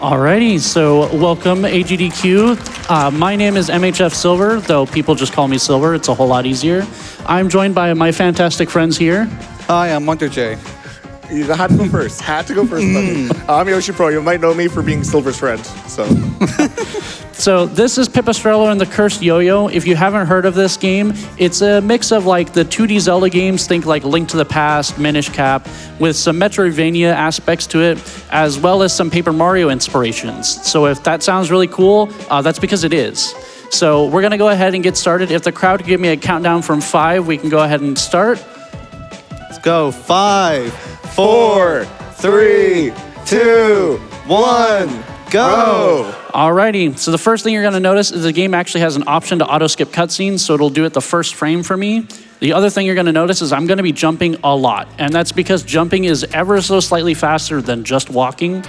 Alrighty, so welcome AGDQ. My name is MHFsilver, though people just call me Silver. It's a whole lot easier. I'm joined by my fantastic friends here. Hi, I'm Monter J. You had to go first. Had to go first. I'm yoshipro. You might know me for being Silver's friend. So this is Pipistrello and the Cursed Yo-Yo. If you haven't heard of this game, it's a mix of like the 2D Zelda games, think like Link to the Past, Minish Cap, with some Metroidvania aspects to it, as well as some Paper Mario inspirations. So if that sounds really cool, that's because it is. So we're gonna go ahead and get started. If the crowd could give me a countdown from 5, we can go ahead and start. Let's go. 5, 4, 3, 2, 1, go! Alrighty, so the first thing you're gonna notice is the game actually has an option to auto skip cutscenes, so it'll do it the first frame for me. The other thing you're gonna notice is I'm gonna be jumping a lot, and that's because jumping is ever so slightly faster than just walking.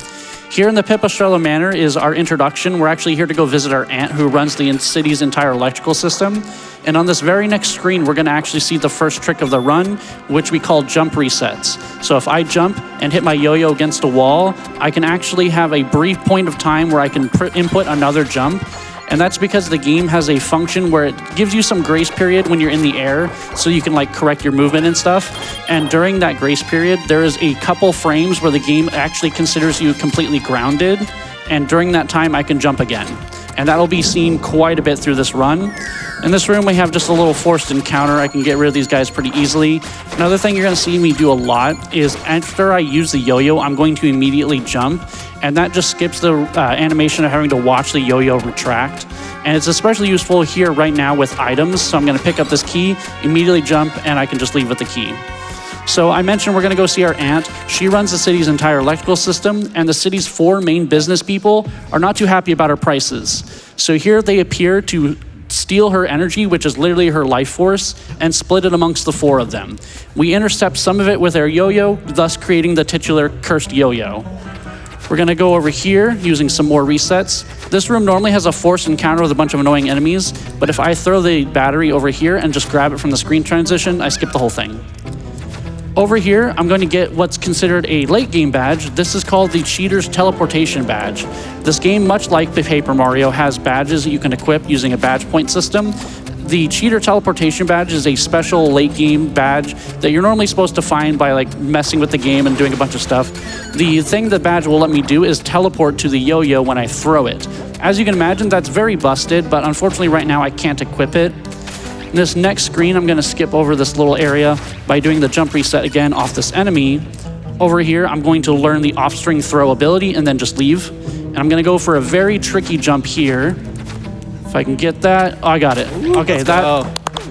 Here in the Pipistrello Manor is our introduction. We're actually here to go visit our aunt who runs the city's entire electrical system. And on this very next screen, we're gonna actually see the first trick of the run, which we call jump resets. So if I jump and hit my yo-yo against a wall, I can actually have a brief point of time where I can input another jump. And that's because the game has a function where it gives you some grace period when you're in the air, so you can like correct your movement and stuff. And during that grace period, there is a couple frames where the game actually considers you completely grounded. And during that time, I can jump again. And that'll be seen quite a bit through this run. In this room, we have just a little forced encounter. I can get rid of these guys pretty easily. Another thing you're gonna see me do a lot is after I use the yo-yo, I'm going to immediately jump. And that just skips the animation of having to watch the yo-yo retract. And it's especially useful here right now with items. So I'm gonna pick up this key, immediately jump, and I can just leave with the key. So I mentioned we're gonna go see our aunt. She runs the city's entire electrical system, and the city's 4 main business people are not too happy about her prices. So here they appear to steal her energy, which is literally her life force, and split it amongst the 4 of them. We intercept some of it with our yo-yo, thus creating the titular cursed yo-yo. We're gonna go over here using some more resets. This room normally has a forced encounter with a bunch of annoying enemies, but if I throw the battery over here and just grab it from the screen transition, I skip the whole thing. Over here, I'm going to get what's considered a late game badge. This is called the Cheater's Teleportation Badge. This game, much like the Paper Mario, has badges that you can equip using a badge point system. The Cheater Teleportation Badge is a special late game badge that you're normally supposed to find by like messing with the game and doing a bunch of stuff. The thing the badge will let me do is teleport to the yo-yo when I throw it. As you can imagine, that's very busted, but unfortunately right now I can't equip it. In this next screen, I'm gonna skip over this little area by doing the jump reset again off this enemy. Over here, I'm going to learn the off-string throw ability and then just leave. And I'm gonna go for a very tricky jump here. If I can get that, oh, I got it. Okay,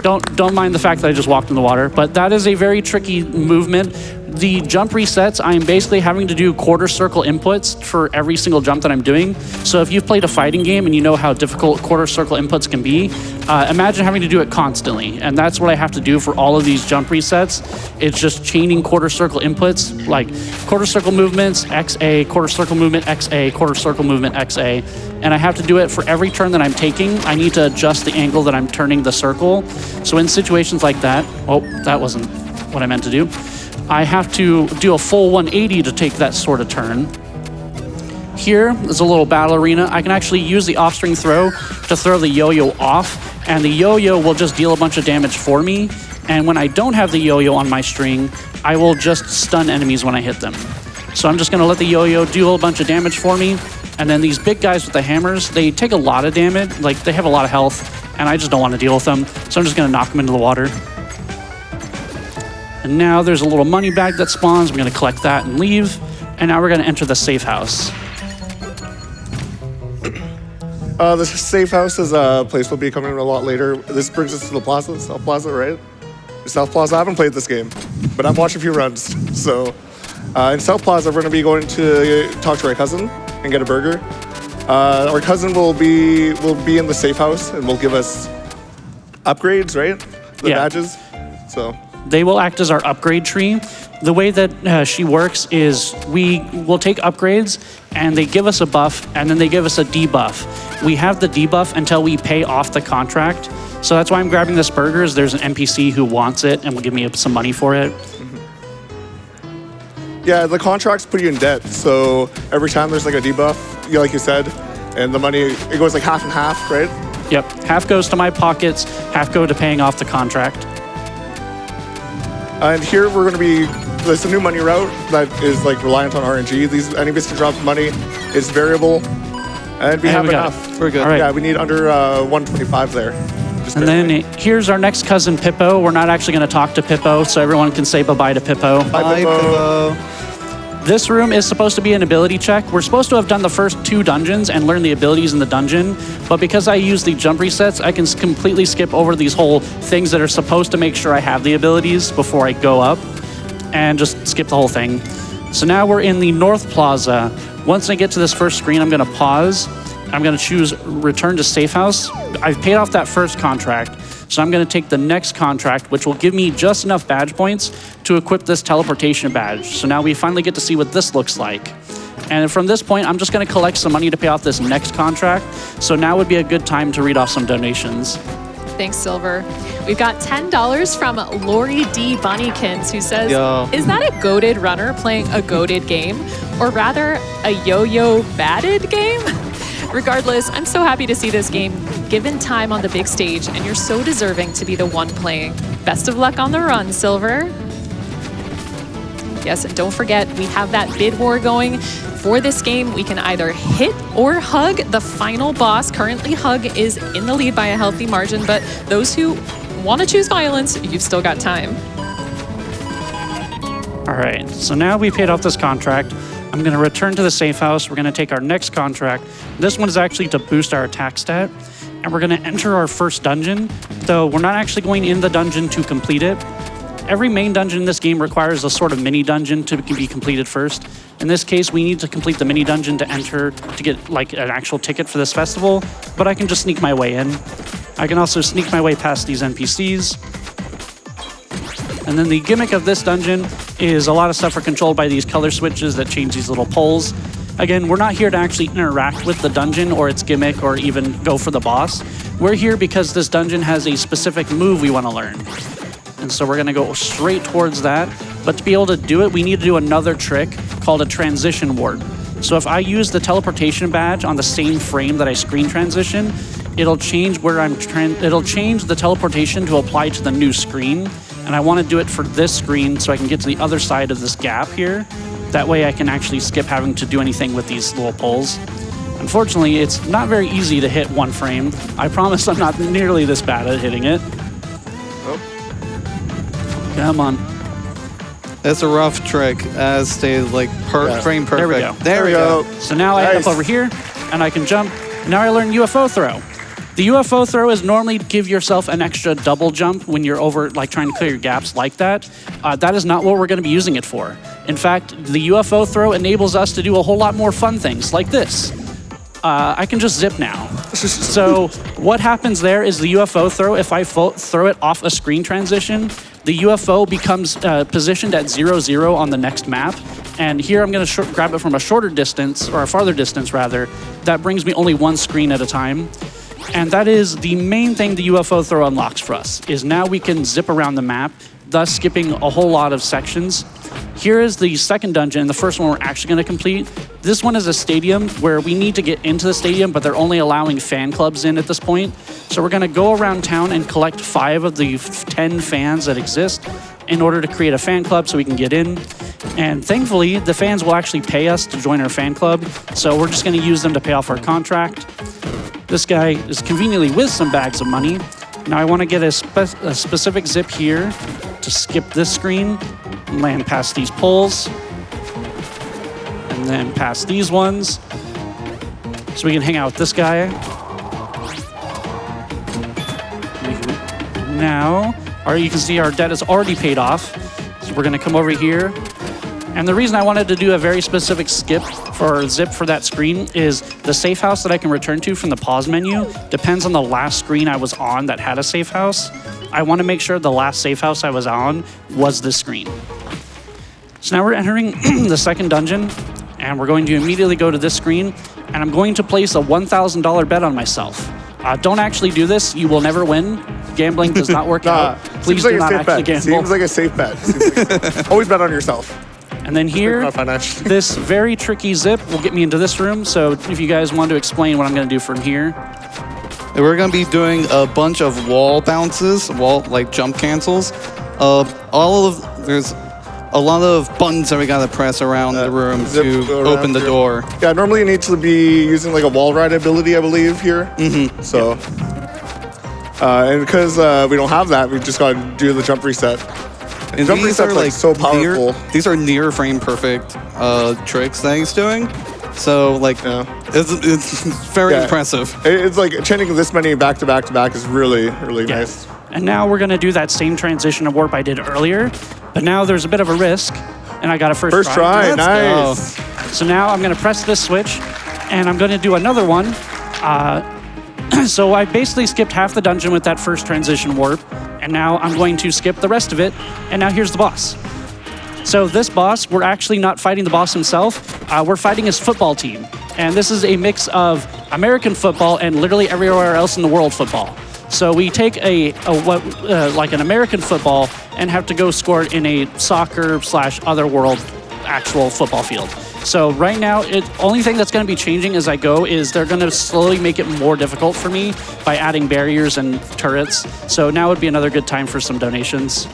don't mind the fact that I just walked in the water, but that is a very tricky movement. The jump resets, I'm basically having to do quarter circle inputs for every single jump that I'm doing. So if you've played a fighting game and you know how difficult quarter circle inputs can be, imagine having to do it constantly. And that's what I have to do for all of these jump resets. It's just chaining quarter circle inputs, like quarter circle movements, XA, quarter circle movement, XA, quarter circle movement, XA. And I have to do it for every turn that I'm taking. I need to adjust the angle that I'm turning the circle. So in situations like that, oh, that wasn't what I meant to do. I have to do a full 180 to take that sort of turn. Here is a little battle arena. I can actually use the off-string throw to throw the yo-yo off, and the yo-yo will just deal a bunch of damage for me. And when I don't have the yo-yo on my string, I will just stun enemies when I hit them. So I'm just gonna let the yo-yo do a bunch of damage for me. And then these big guys with the hammers, they take a lot of damage, like they have a lot of health, and I just don't want to deal with them. So I'm just gonna knock them into the water. And now there's a little money bag that spawns. I'm gonna collect that and leave. And now we're gonna enter the safe house. The safe house is a place we'll be coming a lot later. This brings us to the plaza, South Plaza, right? South Plaza, I haven't played this game, but I've watched a few runs. So in South Plaza, we're gonna be going to talk to our cousin and get a burger. Our cousin will be in the safe house and will give us upgrades, right? The badges, so. They will act as our upgrade tree. The way that she works is we will take upgrades and they give us a buff and then they give us a debuff. We have the debuff until we pay off the contract. So that's why I'm grabbing this burger, is there's an NPC who wants it and will give me some money for it. Yeah, the contracts put you in debt. So every time there's like a debuff, like you said, and the money, it goes like half and half, right? Yep, half goes to my pockets, half go to paying off the contract. And here we're going to be, there's a new money route that is like reliant on RNG. These enemies can drop money, it's variable, and we have enough. We're good. All right. Yeah, we need under 125 there. Just And barely. then here's our next cousin, Pippo. We're not actually going to talk to Pippo, so everyone can say bye-bye to Pippo. Bye, Pippo. This room is supposed to be an ability check. We're supposed to have done the first 2 dungeons and learn the abilities in the dungeon, but because I use the jump resets, I can completely skip over these whole things that are supposed to make sure I have the abilities before I go up, and just skip the whole thing. So now we're in the North Plaza. Once I get to this first screen, I'm going to pause. I'm going to choose Return to Safe House. I've paid off that first contract, so I'm going to take the next contract, which will give me just enough badge points to equip this teleportation badge. So now we finally get to see what this looks like. And from this point, I'm just going to collect some money to pay off this next contract. So now would be a good time to read off some donations. Thanks, Silver. We've got $10 from Lori D. Bunnykins, who says, Yo. is that a goated runner playing a goated game? Or rather, a yo-yo batted game? Regardless, I'm so happy to see this game given time on the big stage, and you're so deserving to be the one playing. Best of luck on the run, Silver. Yes, and don't forget, we have that bid war going. For this game, we can either hit or hug the final boss. Currently, Hug is in the lead by a healthy margin, but those who want to choose violence, you've still got time. All right, so now we paid off this contract. I'm going to return to the safe house. We're going to take our next contract. This one is actually to boost our attack stat. And we're going to enter our first dungeon, though we're not actually going in the dungeon to complete it. Every main dungeon in this game requires a sort of mini dungeon to be completed first. In this case, we need to complete the mini dungeon to enter to get like an actual ticket for this festival, but I can just sneak my way in. I can also sneak my way past these NPCs. And then the gimmick of this dungeon is a lot of stuff are controlled by these color switches that change these little poles. Again, we're not here to actually interact with the dungeon or its gimmick or even go for the boss. We're here because this dungeon has a specific move we want to learn. And so we're going to go straight towards that. But to be able to do it, we need to do another trick called a transition warp. So if I use the teleportation badge on the same frame that I screen transition, it'll change where it'll change the teleportation to apply to the new screen. And I want to do it for this screen so I can get to the other side of this gap here. That way I can actually skip having to do anything with these little poles. Unfortunately, it's not very easy to hit one frame. I promise I'm not nearly this bad at hitting it. Oh. Come on. That's a rough trick, as stated, like frame perfect. There we go. There we go. So now I end up over here, and I can jump. Now I learn UFO throw. The UFO throw is normally to give yourself an extra double jump when you're over, like trying to clear your gaps like that. That is not what we're going to be using it for. In fact, the UFO throw enables us to do a whole lot more fun things like this. I can just zip now. So what happens there is the UFO throw, if I throw it off a screen transition, the UFO becomes positioned at 0, on the next map. And here I'm going to grab it from a shorter distance, or a farther distance rather. That brings me only one screen at a time. And that is the main thing the UFO throw unlocks for us, is now we can zip around the map, thus skipping a whole lot of sections. Here is the second dungeon, the first one we're actually going to complete. This one is a stadium where we need to get into the stadium, but they're only allowing fan clubs in at this point. So we're going to go around town and collect 5 of the 10 fans that exist in order to create a fan club so we can get in. And thankfully, the fans will actually pay us to join our fan club. So we're just going to use them to pay off our contract. This guy is conveniently with some bags of money. Now I want to get a specific zip here to skip this screen and land past these poles. And then past these ones. So we can hang out with this guy. Now, you can see our debt is already paid off. So we're going to come over here. And the reason I wanted to do a very specific zip for that screen is the safe house that I can return to from the pause menu depends on the last screen I was on that had a safe house. I want to make sure the last safe house I was on was this screen. So now we're entering the second dungeon, and we're going to immediately go to this screen, and I'm going to place a $1,000 bet on myself. Don't actually do this. You will never win. Gambling does not work out. Please do not actually gamble. Seems like a safe bet. Always bet on yourself. And then here, Not financially. this very tricky zip will get me into this room. So if you guys want to explain what I'm going to do from here. We're going to be doing a bunch of wall bounces, like jump cancels. There's a lot of buttons that we got to press around the room to open the door. Yeah, normally you need to be using like a wall ride ability, I believe, here. Mm-hmm. So, and because we don't have that, we just got to do the jump reset. And jump these are reset's like so powerful. These are near frame perfect tricks that he's doing. So like, it's very impressive. It's like chaining this many back to back to back is really, really nice. And now we're going to do that same transition of warp I did earlier, but now there's a bit of a risk, and I got a first try. Nice. So now I'm going to press this switch, and I'm going to do another one. So I basically skipped half the dungeon with that first transition warp, and now I'm going to skip the rest of it, and now here's the boss. So this boss, we're actually not fighting the boss himself. We're fighting his football team. And this is a mix of American football and literally everywhere else in the world football. So we take like an American football and have to go score it in a soccer / other world actual football field. So right now, only thing that's going to be changing as I go is they're going to slowly make it more difficult for me by adding barriers and turrets. So now would be another good time for some donations.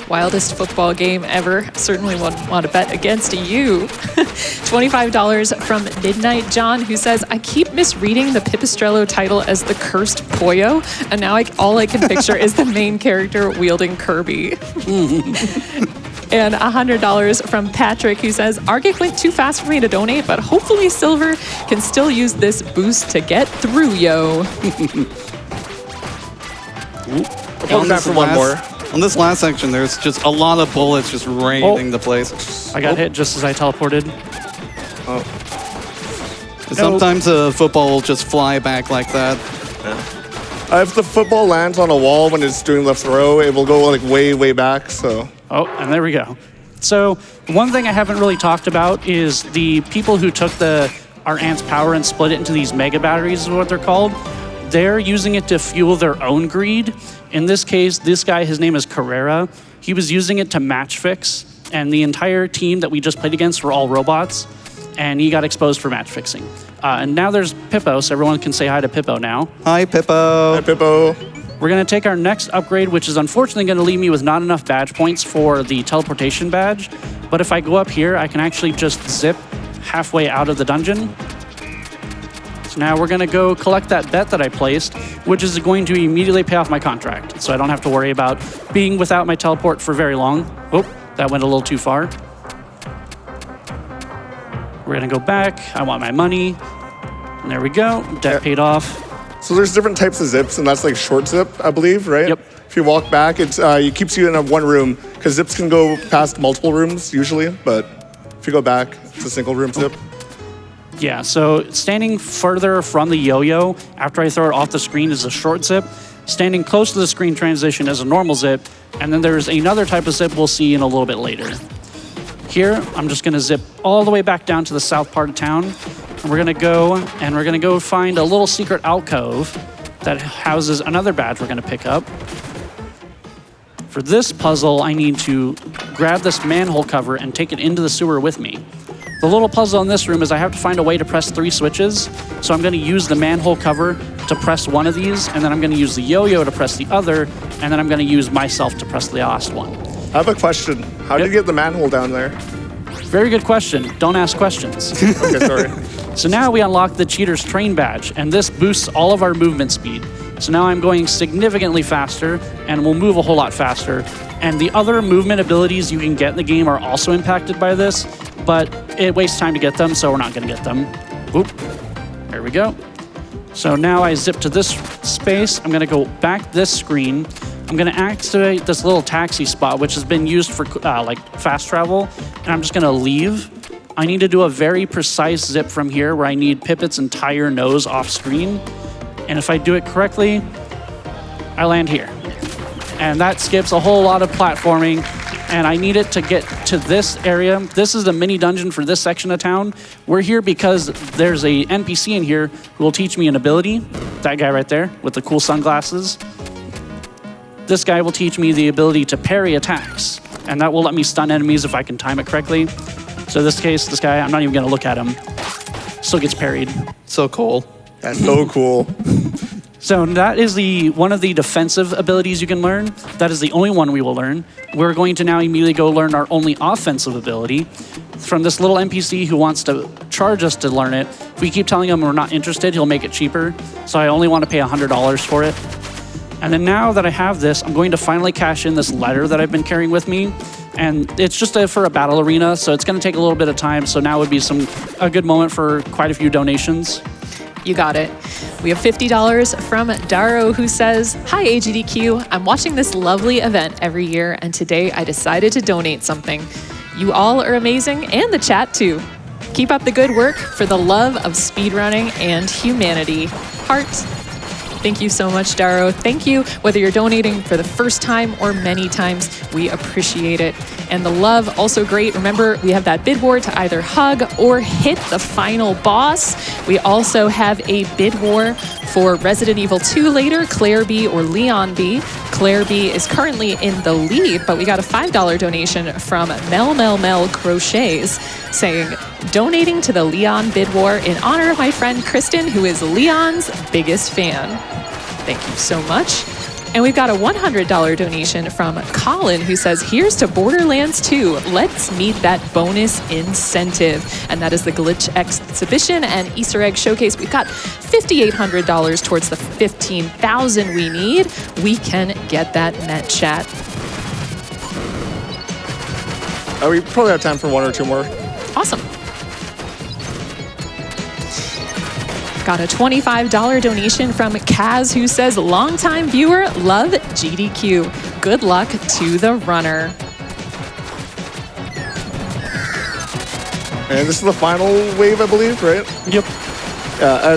Wildest football game ever. Certainly wouldn't want to bet against you. $25 from Midnight John, who says, I keep misreading the Pipistrello title as the Cursed Pollo, and now all I can picture is the main character wielding Kirby. And $100 from Patrick, who says, Argic went too fast for me to donate, but hopefully Silver can still use this boost to get through, yo. On this last section, there's just a lot of bullets just raining the place. I got hit just as I teleported. Sometimes a football will just fly back like that. If the football lands on a wall when it's doing the throw, it will go like way, way back, so. Oh, and there we go. So one thing I haven't really talked about is the people who took our Ant's power and split it into these mega batteries is what they're called. They're using it to fuel their own greed. In this case, this guy, his name is Carrera. He was using it to match fix, and the entire team that we just played against were all robots, and he got exposed for match fixing. And now there's Pippo, so everyone can say hi to Pippo now. Hi, Pippo. Hi, Pippo. We're going to take our next upgrade, which is unfortunately going to leave me with not enough badge points for the teleportation badge. But if I go up here, I can actually just zip halfway out of the dungeon. So now we're going to go collect that bet that I placed, which is going to immediately pay off my contract. So I don't have to worry about being without my teleport for very long. Oh, that went a little too far. We're going to go back. I want my money. And there we go. Debt paid off. So there's different types of zips, and that's like short zip, I believe, right? Yep. If you walk back, it keeps you in one room, because zips can go past multiple rooms usually, but if you go back, it's a single room zip. Yeah, so standing further from the yo-yo after I throw it off the screen is a short zip. Standing close to the screen transition is a normal zip, and then there's another type of zip we'll see in a little bit later. Here, I'm just gonna zip all the way back down to the south part of town. And we're gonna go find a little secret alcove that houses another badge we're gonna pick up. For this puzzle, I need to grab this manhole cover and take it into the sewer with me. The little puzzle in this room is I have to find a way to press 3 switches. So I'm gonna use the manhole cover to press one of these, and then I'm gonna use the yo-yo to press the other, and then I'm gonna use myself to press the last one. I have a question. How did you get the manhole down there? Very good question. Don't ask questions. Okay, sorry. So now we unlock the Cheater's Train badge, and this boosts all of our movement speed. So now I'm going significantly faster, and we'll move a whole lot faster. And the other movement abilities you can get in the game are also impacted by this, but it wastes time to get them, so we're not gonna get them. Oop, there we go. So now I zip to this space. I'm gonna go back this screen. I'm gonna activate this little taxi spot, which has been used for like fast travel, and I'm just gonna leave. I need to do a very precise zip from here where I need Pipit's entire nose off screen. And if I do it correctly, I land here. And that skips a whole lot of platforming, and I need it to get to this area. This is the mini dungeon for this section of town. We're here because there's a NPC in here who will teach me an ability. That guy right there with the cool sunglasses. This guy will teach me the ability to parry attacks. and that will let me stun enemies if I can time it correctly. So in this case, this guy, I'm not even gonna look at him. Still gets parried. So cool. That's so cool. So that is one of the defensive abilities you can learn. That is the only one we will learn. We're going to now immediately go learn our only offensive ability from this little NPC who wants to charge us to learn it. If we keep telling him we're not interested, he'll make it cheaper. So I only want to pay $100 for it. And then now that I have this, I'm going to finally cash in this letter that I've been carrying with me. And it's just for a battle arena, so it's going to take a little bit of time. So now would be a good moment for quite a few donations. You got it. We have $50 from Daro, who says, "Hi AGDQ, I'm watching this lovely event every year, and today I decided to donate something. You all are amazing, and the chat too. Keep up the good work for the love of speedrunning and humanity. Heart." Thank you so much, Daro. Thank you. Whether you're donating for the first time or many times, we appreciate it. And the love, also great. Remember, we have that bid war to either hug or hit the final boss. We also have a bid war for Resident Evil 2 later, Claire B or Leon B. Claire B is currently in the lead, but we got a $5 donation from Mel Crochets saying, "Donating to the Leon bid war in honor of my friend Kristen, who is Leon's biggest fan." Thank you so much. And we've got a $100 donation from Colin, who says, "Here's to Borderlands 2. Let's meet that bonus incentive." And that is the Glitch exhibition and Easter egg showcase. We've got $5,800 towards the $15,000 we need. We can get that met, chat. We probably have time for one or two more. Awesome. Got a $25 donation from Kaz, who says, "Longtime viewer, love GDQ. Good luck to the runner." And this is the final wave, I believe, right? Yep.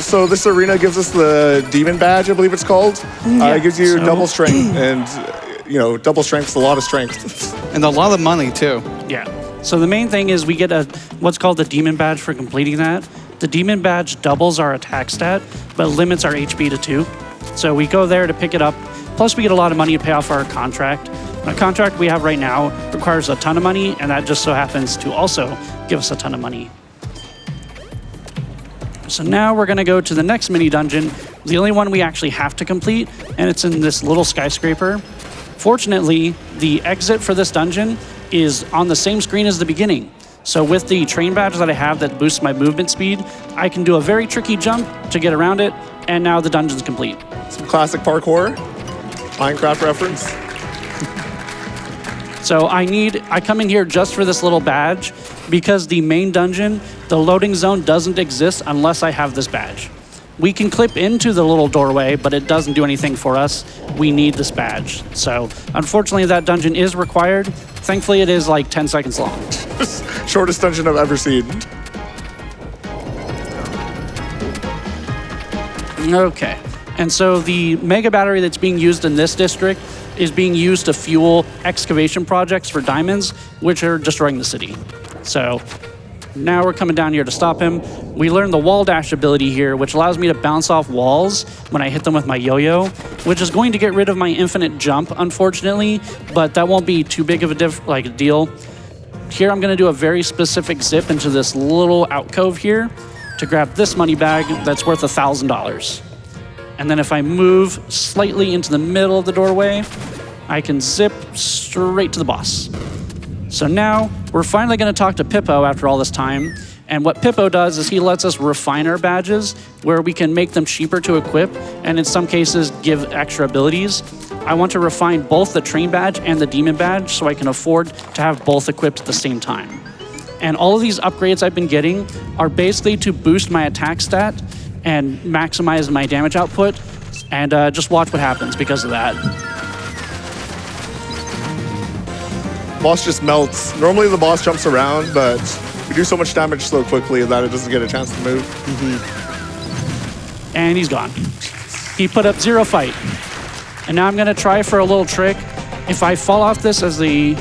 So this arena gives us the demon badge, I believe it's called. It gives you double strength, and double strength is a lot of strength. And a lot of money, too. Yeah. So the main thing is we get what's called the demon badge for completing that. The demon badge doubles our attack stat, but limits our HP to 2. So we go there to pick it up. Plus we get a lot of money to pay off our contract. The contract we have right now requires a ton of money, and that just so happens to also give us a ton of money. So now we're gonna go to the next mini dungeon, the only one we actually have to complete, and it's in this little skyscraper. Fortunately, the exit for this dungeon is on the same screen as the beginning. So with the train badge that I have that boosts my movement speed, I can do a very tricky jump to get around it, and now the dungeon's complete. Some classic parkour, Minecraft reference. So I come in here just for this little badge because the main dungeon, the loading zone doesn't exist unless I have this badge. We can clip into the little doorway, but it doesn't do anything for us. We need this badge. So unfortunately that dungeon is required. Thankfully it is like 10 seconds long. Shortest dungeon I've ever seen. Okay. And so the mega battery that's being used in this district is being used to fuel excavation projects for diamonds, which are destroying the city. So now we're coming down here to stop him. We learned the wall dash ability here, which allows me to bounce off walls when I hit them with my yo-yo, which is going to get rid of my infinite jump, unfortunately, but that won't be too big of a deal. Here I'm gonna do a very specific zip into this little alcove here to grab this money bag that's worth $1,000. And then if I move slightly into the middle of the doorway, I can zip straight to the boss. So now we're finally gonna talk to Pippo after all this time. And what Pippo does is he lets us refine our badges where we can make them cheaper to equip and in some cases give extra abilities. I want to refine both the train badge and the demon badge so I can afford to have both equipped at the same time. And all of these upgrades I've been getting are basically to boost my attack stat and maximize my damage output, and just watch what happens because of that. Boss just melts. Normally the boss jumps around, but we do so much damage so quickly that it doesn't get a chance to move. And he's gone. He put up 0 fight. And now I'm gonna try for a little trick. If I fall off this as the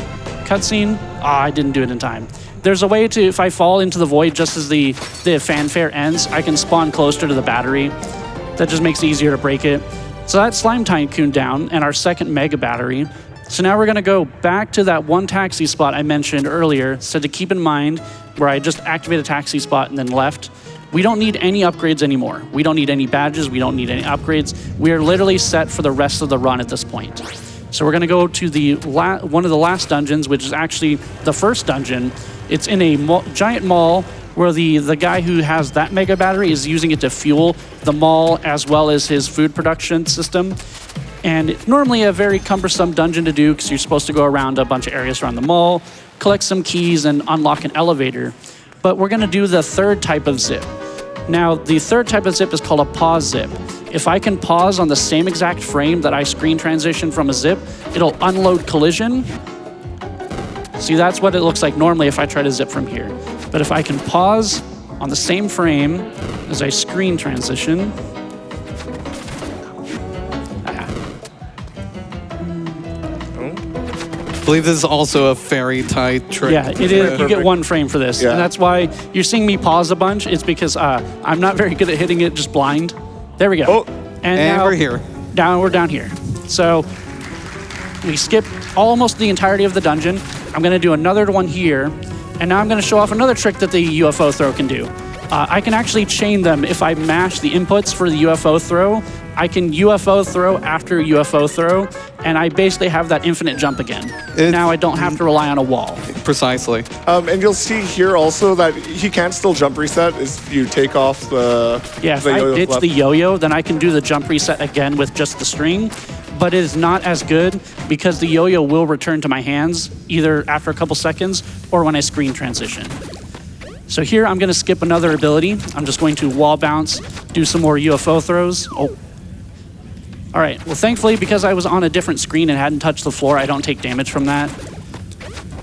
cutscene, I didn't do it in time. There's a way to, if I fall into the void just as the fanfare ends, I can spawn closer to the battery. That just makes it easier to break it. So that's Slime Tycoon down, and our second mega battery. So now we're going to go back to that one taxi spot I mentioned earlier. So to keep in mind, where I just activated a taxi spot and then left, we don't need any upgrades anymore. We don't need any badges. We don't need any upgrades. We are literally set for the rest of the run at this point. So we're going to go to the one of the last dungeons, which is actually the first dungeon. It's in a giant mall where the guy who has that mega battery is using it to fuel the mall as well as his food production system. And it's normally a very cumbersome dungeon to do because you're supposed to go around a bunch of areas around the mall, collect some keys, and unlock an elevator. But we're going to do the third type of zip. Now, the third type of zip is called a pause zip. If I can pause on the same exact frame that I screen transition from a zip, it'll unload collision. See, that's what it looks like normally if I try to zip from here. But if I can pause on the same frame as I screen transition, I believe this is also a very tight trick. yeah, it is. You get one frame for this. Yeah. And that's why you're seeing me pause a bunch. It's because I'm not very good at hitting it just blind. There we go. Oh. And And now we're here. We're down here. So we skipped almost the entirety of the dungeon. I'm going to do another one here. And now I'm going to show off another trick that the UFO throw can do. I can actually chain them. If I mash the inputs for the UFO throw, I can UFO throw after UFO throw, and I basically have that infinite jump again. Now I don't have to rely on a wall. Precisely. And you'll see here also that he can't still jump reset if you take off the Yeah, if the I yo-yo ditch left. the yo-yo, then I can do the jump reset again with just the string, but it is not as good because the yo-yo will return to my hands either after a couple seconds or when I screen transition. So here I'm going to skip another ability. I'm just going to wall bounce, do some more UFO throws. Oh. All right, well thankfully because I was on a different screen and hadn't touched the floor, I don't take damage from that.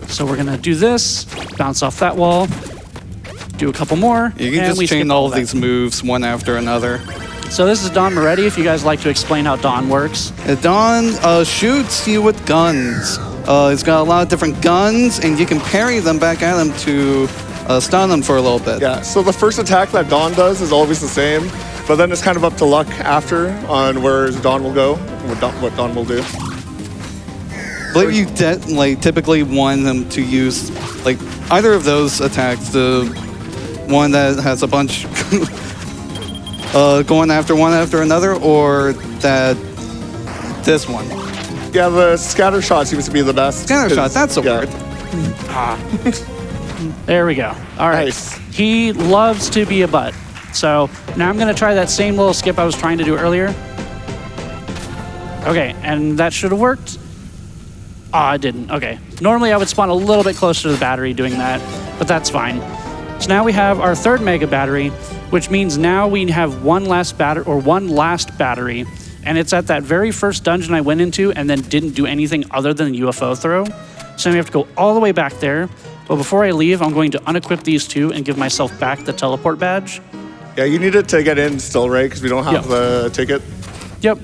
So we're going to do this, bounce off that wall, do a couple more, You can and we just chain skip all of that. these moves one after another. So this is Don Moretti, if you guys like to explain how Don works. Dawn shoots you with guns. It's got a lot of different guns, and you can parry them back at him to stun them for a little bit. Yeah, so the first attack that Dawn does is always the same, but then it's kind of up to luck after on where Dawn will go, what Dawn will do. I believe you typically want them to use like either of those attacks. The one that has a bunch going after one after another, or this one. Yeah, the scatter shot seems to be the best. Scatter shot, that's a word. There we go. All right. Nice. He loves to be a butt. So now I'm going to try that same little skip I was trying to do earlier. Okay, and that should have worked. Ah, it didn't. Okay. Normally I would spawn a little bit closer to the battery doing that, but that's fine. So now we have our third mega battery, which means now we have one last battery, and it's at that very first dungeon I went into and then didn't do anything other than UFO throw. So now we have to go all the way back there. But before I leave, I'm going to unequip these two and give myself back the teleport badge. Yeah, you need it to get in still, right? Because we don't have the ticket. Yep.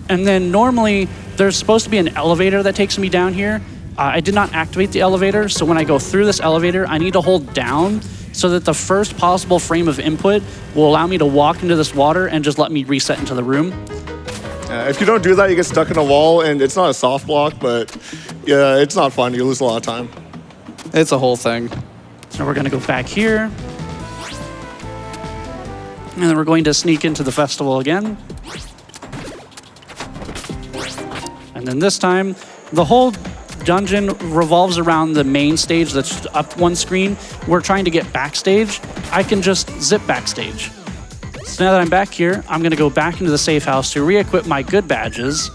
And then normally there's supposed to be an elevator that takes me down here. I did not activate the elevator, so when I go through this elevator, I need to hold down so that the first possible frame of input will allow me to walk into this water and just let me reset into the room. If you don't do that, you get stuck in a wall, and it's not a soft block, but yeah, it's not fun. You lose a lot of time. It's a whole thing. So we're going to go back here. And then we're going to sneak into the festival again. And then this time, the whole dungeon revolves around the main stage that's up one screen. We're trying to get backstage. I can just zip backstage. So now that I'm back here, I'm going to go back into the safe house to re-equip my good badges.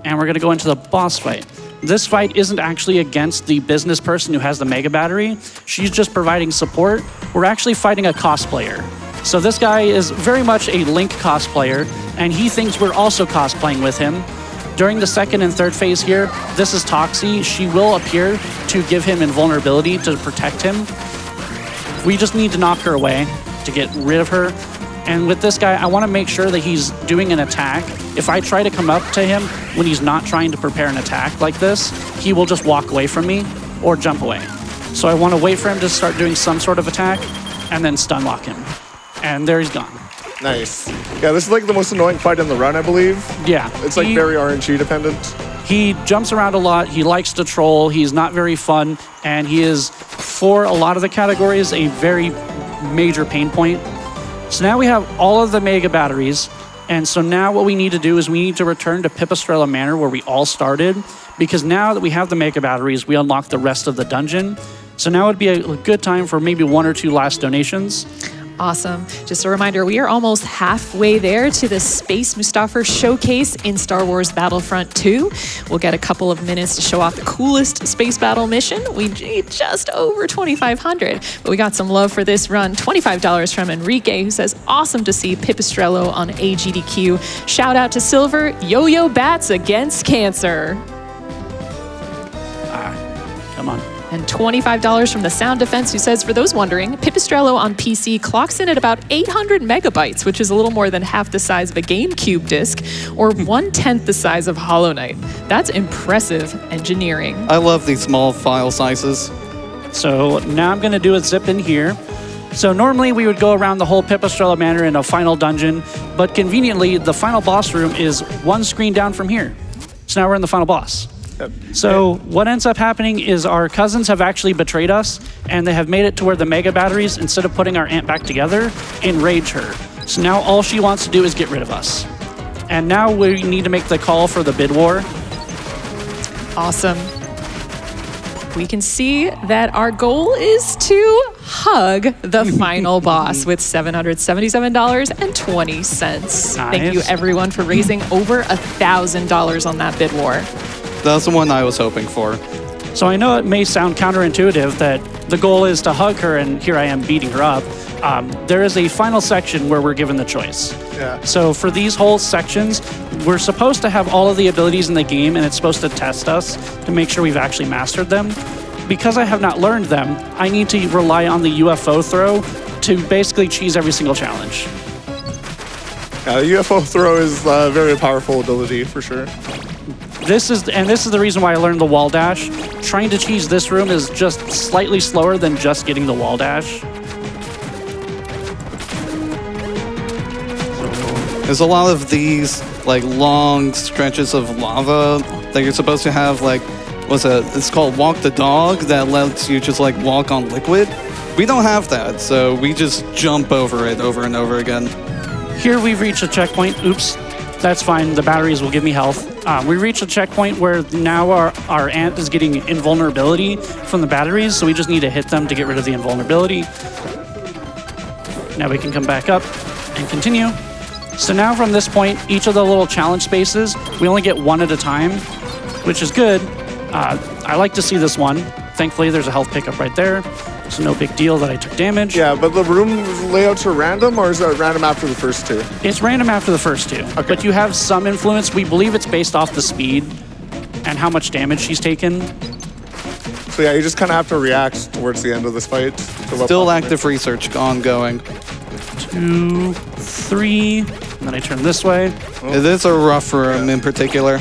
And we're going to go into the boss fight. This fight isn't actually against the business person who has the mega battery. She's just providing support. We're actually fighting a cosplayer. So this guy is very much a Link cosplayer, and he thinks we're also cosplaying with him. During the second and third phase here, this is Toxie. She will appear to give him invulnerability to protect him. We just need to knock her away to get rid of her. And with this guy, I want to make sure that he's doing an attack. If I try to come up to him when he's not trying to prepare an attack like this, he will just walk away from me or jump away. So I want to wait for him to start doing some sort of attack and then stun lock him. And there he's gone. Nice. Yeah, this is like the most annoying fight in the run, I believe. Yeah. It's like very RNG dependent. He jumps around a lot, he likes to troll, he's not very fun, and he is, for a lot of the categories, a very major pain point. So now we have all of the mega batteries, and so now what we need to do is we need to return to Pipistrello Manor where we all started, because now that we have the mega batteries, we unlock the rest of the dungeon. So now would be a good time for maybe 1 or 2 last donations. Awesome. Just a reminder, we are almost halfway there to the Space Mustafar showcase in Star Wars Battlefront 2. We'll get a couple of minutes to show off the coolest space battle mission. We need just over 2,500, but we got some love for this run. $25 from Enrique, who says, awesome to see Pipistrello on AGDQ. Shout out to Silver, Yo-Yo bats against cancer. Come on. And $25 from the Sound Defense, who says, for those wondering, Pipistrello on PC clocks in at about 800 megabytes, which is a little more than half the size of a GameCube disc, or 1/10 the size of Hollow Knight. That's impressive engineering. I love these small file sizes. So now I'm going to do a zip in here. So normally we would go around the whole Pipistrello Manor in a final dungeon, but conveniently the final boss room is 1 screen down from here. So now we're in the final boss. So what ends up happening is our cousins have actually betrayed us, and they have made it to where the mega batteries, instead of putting our aunt back together, enrage her. So now all she wants to do is get rid of us. And now we need to make the call for the bid war. Awesome. We can see that our goal is to hug the final boss with $777.20. Thank you everyone for raising over $1,000 on that bid war. That's the one I was hoping for. So I know it may sound counterintuitive that the goal is to hug her and here I am beating her up. There is a final section where we're given the choice. Yeah. So for these whole sections, we're supposed to have all of the abilities in the game and it's supposed to test us to make sure we've actually mastered them. Because I have not learned them, I need to rely on the UFO throw to basically cheese every single challenge. UFO throw is a very powerful ability for sure. This is the reason why I learned the wall dash. Trying to cheese this room is just slightly slower than just getting the wall dash. There's a lot of these like long stretches of lava that you're supposed to have like, it's called walk the dog, that lets you just like walk on liquid. We don't have that, so we just jump over it over and over again. Here we've reached a checkpoint. Oops, that's fine. The batteries will give me health. We reached a checkpoint where now our aunt is getting invulnerability from the batteries, so we just need to hit them to get rid of the invulnerability. Now we can come back up and continue. So now from this point, each of the little challenge spaces, we only get 1 at a time, which is good. I like to see this one. Thankfully, there's a health pickup right there. So no big deal that I took damage. Yeah, but the room layouts are random, or is it random after the first 2? It's random after the first 2, okay. But you have some influence. We believe it's based off the speed and how much damage she's taken. So yeah, you just kind of have to react towards the end of this fight. Still active research ongoing. 2, 3, and then I turn this way. It is a rough room in particular.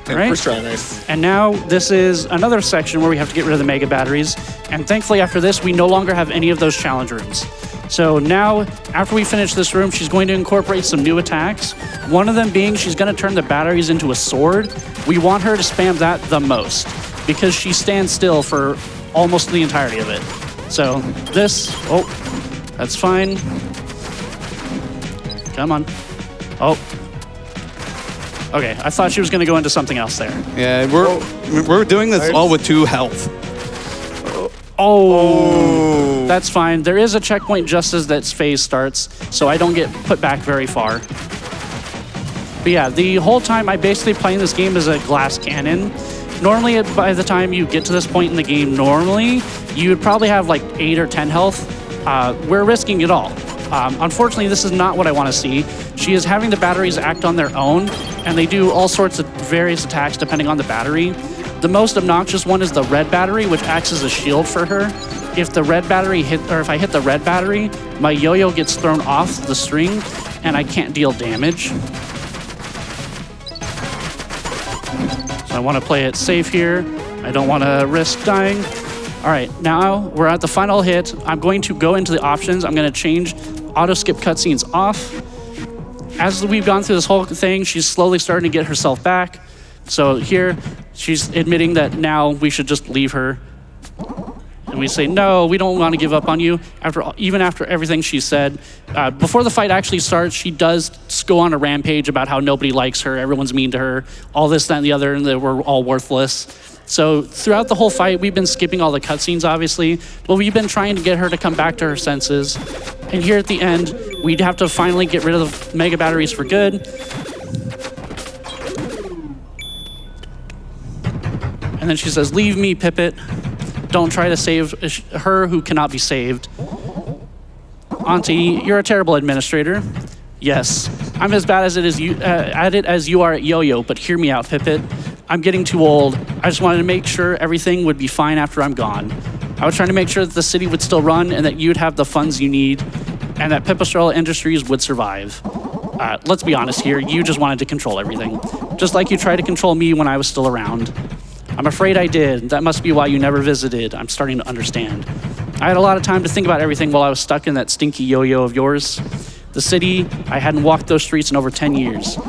Right. First try, nice. And now this is another section where we have to get rid of the mega batteries. And thankfully after this, we no longer have any of those challenge rooms. So now, after we finish this room, she's going to incorporate some new attacks. One of them being she's going to turn the batteries into a sword. We want her to spam that the most because she stands still for almost the entirety of it. So this, that's fine. Come on. Oh. Okay, I thought she was going to go into something else there. Yeah, we're doing this all with 2 health. Oh, that's fine. There is a checkpoint just as that phase starts, so I don't get put back very far. But yeah, the whole time I'm basically playing this game as a glass cannon. Normally, by the time you get to this point in the game, you would probably have like 8 or 10 health. We're risking it all. Unfortunately, this is not what I want to see. She is having the batteries act on their own, and they do all sorts of various attacks depending on the battery. The most obnoxious one is the red battery, which acts as a shield for her. If the red battery if I hit the red battery, my yo-yo gets thrown off the string, and I can't deal damage. So I want to play it safe here. I don't want to risk dying. All right, now we're at the final hit. I'm going to go into the options. I'm going to change auto skip cutscenes off. As we've gone through this whole thing, she's slowly starting to get herself back. So here, she's admitting that now we should just leave her. And we say, no, we don't want to give up on you. Even after everything she said, before the fight actually starts, she does go on a rampage about how nobody likes her, everyone's mean to her, all this, that, and the other, and that we're all worthless. So throughout the whole fight, we've been skipping all the cutscenes, obviously, but we've been trying to get her to come back to her senses. And here at the end, we'd have to finally get rid of the mega batteries for good. And then she says, leave me, Pippet. Don't try to save her who cannot be saved. Auntie, you're a terrible administrator. Yes, I'm as bad as at it as you are at Yoyo, but hear me out, Pippet. I'm getting too old. I just wanted to make sure everything would be fine after I'm gone. I was trying to make sure that the city would still run and that you'd have the funds you need and that Pipistrello Industries would survive. Let's be honest here, you just wanted to control everything. Just like you tried to control me when I was still around. I'm afraid I did. That must be why you never visited. I'm starting to understand. I had a lot of time to think about everything while I was stuck in that stinky yo-yo of yours. The city, I hadn't walked those streets in over 10 years.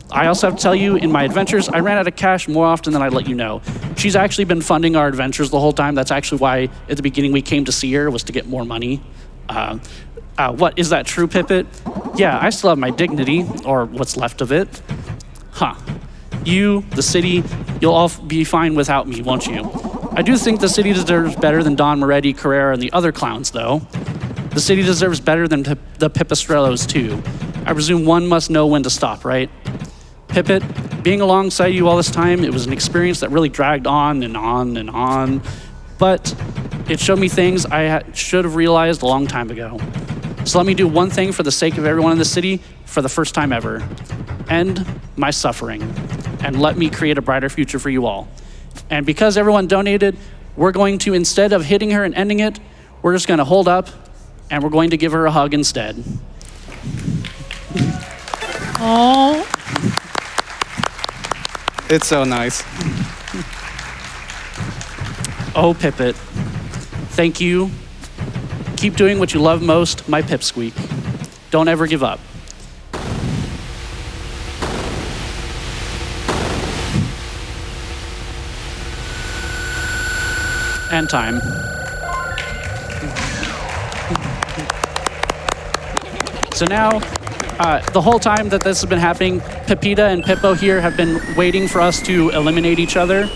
I also have to tell you, in my adventures, I ran out of cash more often than I'd let you know. She's actually been funding our adventures the whole time. That's actually why at the beginning we came to see her, was to get more money. What, is that true, Pippet? Yeah, I still have my dignity, or what's left of it. Huh. You, the city, you'll all be fine without me, won't you? I do think the city deserves better than Don Moretti, Carrera, and the other clowns, though. The city deserves better than the Pipistrellos, too. I presume one must know when to stop, right? Pippet, being alongside you all this time, it was an experience that really dragged on and on and on. But it showed me things I should have realized a long time ago. So let me do one thing for the sake of everyone in the city for the first time ever. End my suffering. And let me create a brighter future for you all. And because everyone donated, we're going to, instead of hitting her and ending it, we're just going to hold up and we're going to give her a hug instead. Oh. It's so nice. Oh, Pippet. Thank you. Keep doing what you love most, my pipsqueak. Don't ever give up. And time. So now, the whole time that this has been happening, Pepita and Pippo here have been waiting for us to eliminate each other.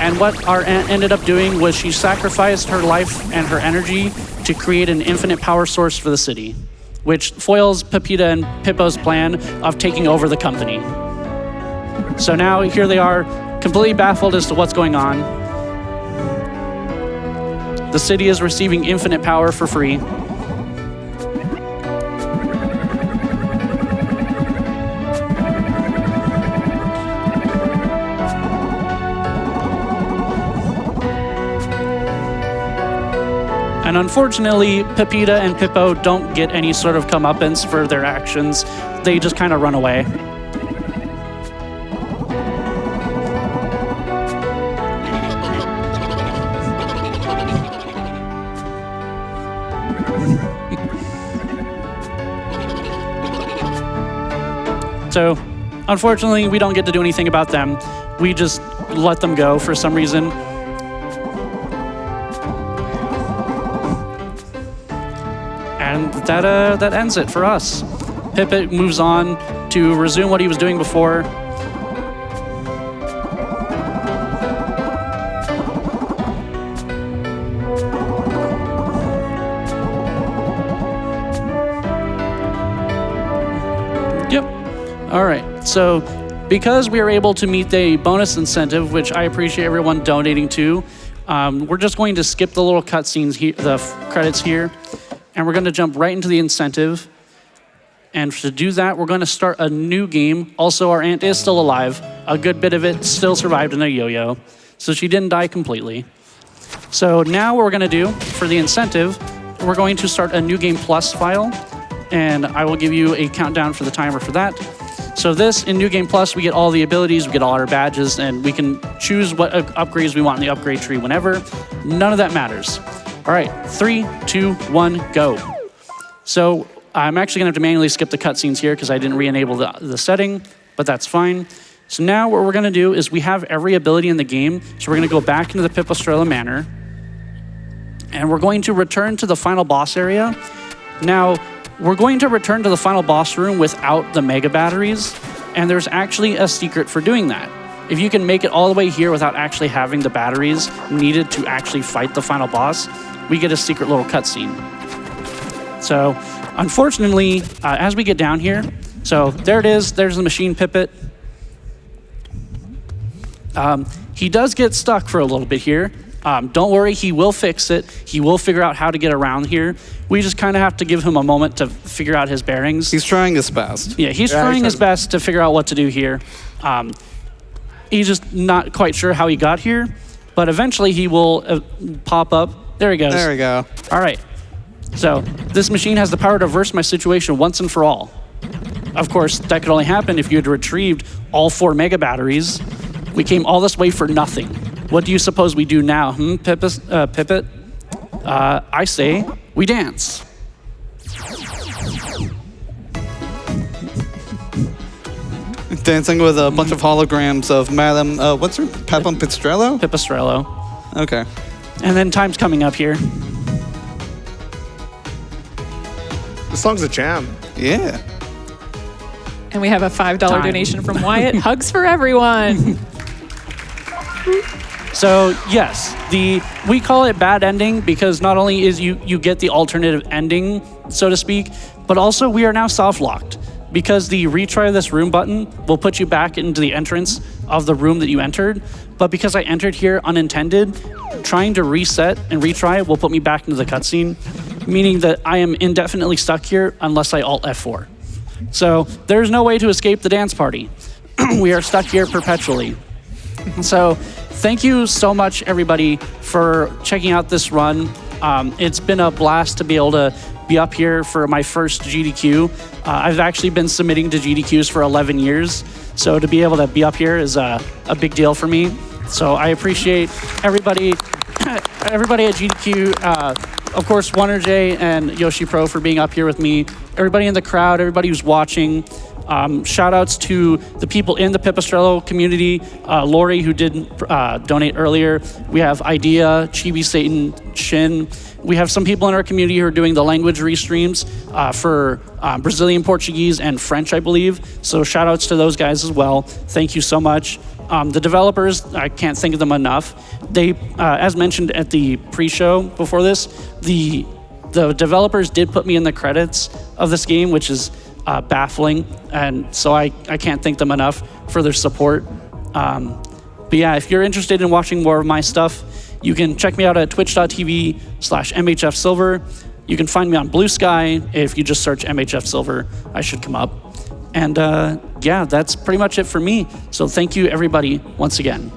And what our aunt ended up doing was she sacrificed her life and her energy to create an infinite power source for the city, which foils Pepita and Pippo's plan of taking over the company. So now here they are, completely baffled as to what's going on. The city is receiving infinite power for free. And unfortunately, Pepita and Pippo don't get any sort of comeuppance for their actions. They just kind of run away. So, unfortunately, we don't get to do anything about them. We just let them go for some reason. And that ends it for us. Pippet moves on to resume what he was doing before. Yep. All right. So because we were able to meet the bonus incentive, which I appreciate everyone donating to, we're just going to skip the little cutscenes here, the credits here. And we're going to jump right into the incentive. And to do that, we're going to start a new game. Also, our aunt is still alive. A good bit of it still survived in a yo-yo. So she didn't die completely. So now what we're going to do for the incentive, we're going to start a new game plus file. And I will give you a countdown for the timer for that. So this, in New Game Plus, we get all the abilities, we get all our badges, and we can choose what upgrades we want in the upgrade tree whenever. None of that matters. All right, 3, 2, 1, go. So I'm actually gonna have to manually skip the cutscenes here because I didn't re-enable the setting, but that's fine. So now what we're gonna do is we have every ability in the game, so we're gonna go back into the Pipistrello Manor, and we're going to return to the final boss area. Now, we're going to return to the final boss room without the mega batteries, and there's actually a secret for doing that. If you can make it all the way here without actually having the batteries needed to actually fight the final boss, we get a secret little cutscene. So, unfortunately, as we get down here, so there it is, there's the machine Pipit. He does get stuck for a little bit here. Don't worry, he will fix it. He will figure out how to get around here. We just kind of have to give him a moment to figure out his bearings. He's trying his best. Yeah, he's trying his best to figure out what to do here. He's just not quite sure how he got here, but eventually he will pop up. There he goes. There we go. All right. So this machine has the power to reverse my situation once and for all. Of course, that could only happen if you had retrieved all 4 mega batteries. We came all this way for nothing. What do you suppose we do now, Pipit? I say we dance. Dancing with a bunch of holograms of Madame, what's her? Pipistrello? Pipistrello. Okay. And then time's coming up here. This song's a jam. Yeah. And we have a $5 Time. donation from Wyatt. Hugs for everyone. So yes, we call it bad ending because not only is you get the alternative ending, so to speak, but also we are now soft locked because the retry this room button will put you back into the entrance of the room that you entered. But because I entered here unintended, trying to reset and retry will put me back into the cutscene, meaning that I am indefinitely stuck here unless I Alt F4. So there's no way to escape the dance party. We are stuck here perpetually. So thank you so much, everybody, for checking out this run. It's been a blast to be able to be up here for my first GDQ. I've actually been submitting to GDQs for 11 years, so to be able to be up here is a big deal for me. So I appreciate everybody at GDQ, of course, WonderJ and YoshiPro for being up here with me, everybody in the crowd, everybody who's watching. Shout outs to the people in the Pipistrello community, Lori, who did donate earlier. We have Idea, Chibi Satan, Shin. We have some people in our community who are doing the language restreams for Brazilian Portuguese and French, I believe. So shout outs to those guys as well. Thank you so much. The developers, I can't think of them enough. They, as mentioned at the pre-show before this, the developers did put me in the credits of this game, which is baffling, and so I can't thank them enough for their support. But yeah, if you're interested in watching more of my stuff, you can check me out at twitch.tv/MHFsilver. You can find me on Blue Sky. If you just search MHFsilver, I should come up. And yeah, that's pretty much it for me. So thank you, everybody, once again.